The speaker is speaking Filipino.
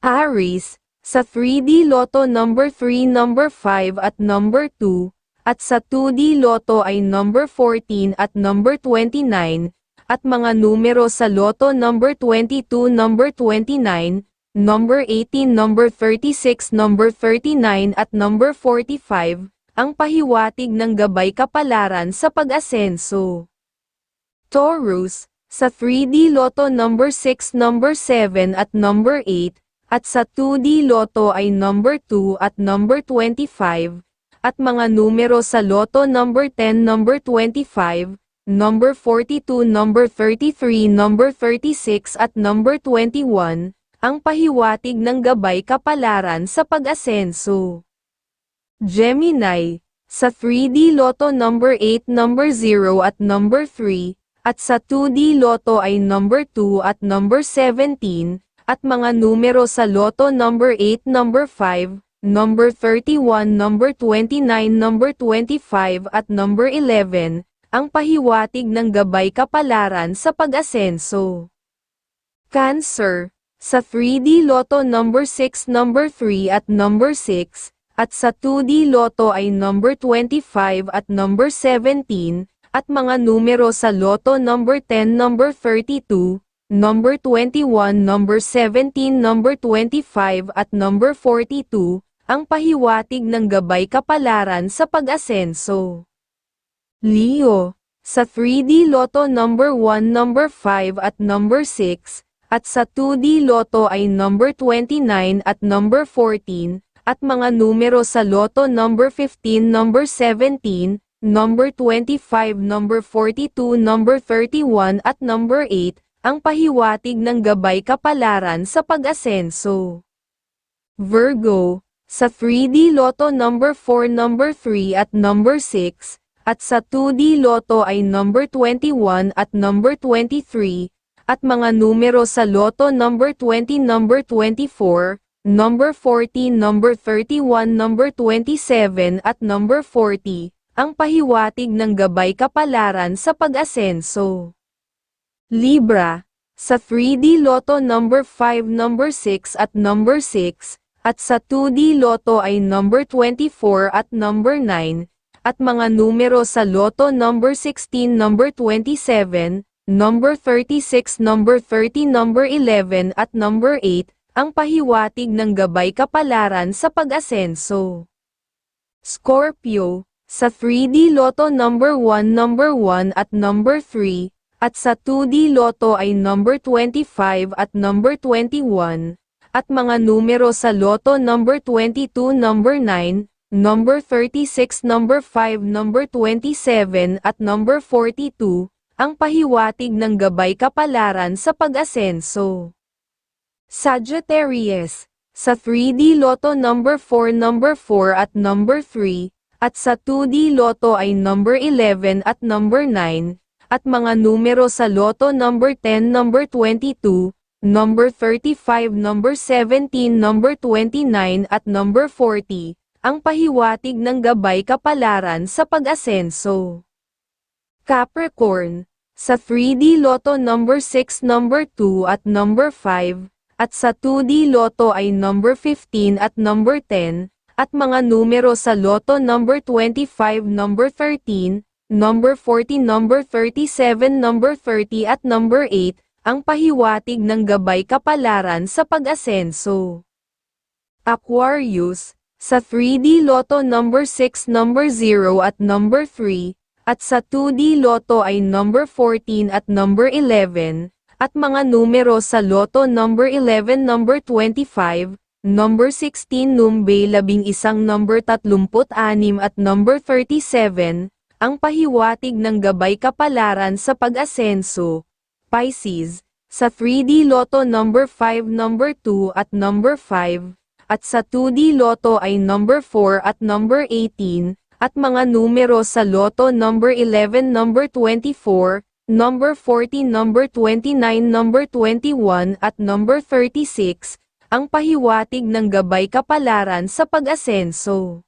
Aries, sa 3D Lotto number 3, number 5 at number 2, at sa 2D Lotto ay number 14 at number 29, at mga numero sa Lotto number 22, number 29, number 18, number 36, number 39 at number 45, ang pahiwatig ng gabay kapalaran sa pag-asenso. Taurus, sa 3D Lotto number 6, number 7 at number 8, at sa 2D Lotto ay number 2 at number 25, at mga numero sa Lotto number 10, number 25, number 42, number 33, number 36 at number 21, ang pahiwatig ng gabay kapalaran sa pag-asenso. Gemini, sa 3D Lotto number 8, number 0 at number 3, at sa 2D Lotto ay number 2 at number 17, at mga numero sa Lotto number 8, number 5, number 31, number 29, number 25 at number 11, ang pahiwatig ng gabay kapalaran sa pag-asenso. Cancer, sa 3D Lotto number 6, number 3 at number 6, at sa 2D Lotto ay number 25 at number 17, at mga numero sa Lotto number 10, number 32, number 21, number 17, number 25 at number 42, ang pahiwatig ng gabay kapalaran sa pag-asenso. Leo, sa 3D Lotto number 1, number 5 at number 6, at sa 2D Lotto ay number 29 at number 14, at mga numero sa Lotto number 15, number 17, number 25, number 42, number 31 at number 8, ang pahiwatig ng gabay kapalaran sa pag-asenso. Virgo, sa 3D Lotto number 4, number 3 at number 6, at sa 2D Lotto ay number 21 at number 23, at mga numero sa Lotto number 20, number 24, number 14, number 31, number 27 at number 40, ang pahiwatig ng gabay kapalaran sa pag-asenso. Libra, sa 3D Lotto number 5, number 6 at number 6, at sa 2D Lotto ay number 24 at number 9, at mga numero sa Lotto number 16, number 27, number 36, number 30, number 11 at number 8, ang pahiwatig ng gabay kapalaran sa pag-asenso. Scorpio, sa 3D Lotto number 1, number 1 at number 3, at sa 2D Lotto ay number 25 at number 21, at mga numero sa Lotto number 22, number 9, number 36, number 5, number 27 at number 42, ang pahiwatig ng gabay kapalaran sa pag-asenso. Sagittarius, sa 3D Lotto number 4, number 4 at number 3, at sa 2D Lotto ay number 11 at number 9, at mga numero sa Lotto number 10, number 22, number 35, number 17, number 29 at number 40, ang pahiwatig ng gabay kapalaran sa pag-asenso. Capricorn, sa 3D Lotto number 6, number 2 at number 5, at sa 2D Lotto ay number 15 at number 10, at mga numero sa Lotto number 25, number 13, number 40, number 37, number 30 at number 8, ang pahiwatig ng gabay kapalaran sa pag-asenso. Aquarius, sa 3D Lotto number 6, number 0 at number 3, at sa 2D Lotto ay number 14 at number 11, at mga numero sa Lotto number 11, number 25, number 16, number 11, number 36 at number 37, ang pahiwatig ng gabay kapalaran sa pag-asenso. Pisces, sa 3D Lotto number 5, number 2 at number 5, at sa 2D Lotto ay number 4 at number 18, at mga numero sa Lotto number 11, number 24, number 40, number 29, number 21 at number 36, ang pahiwatig ng gabay kapalaran sa pag-asenso.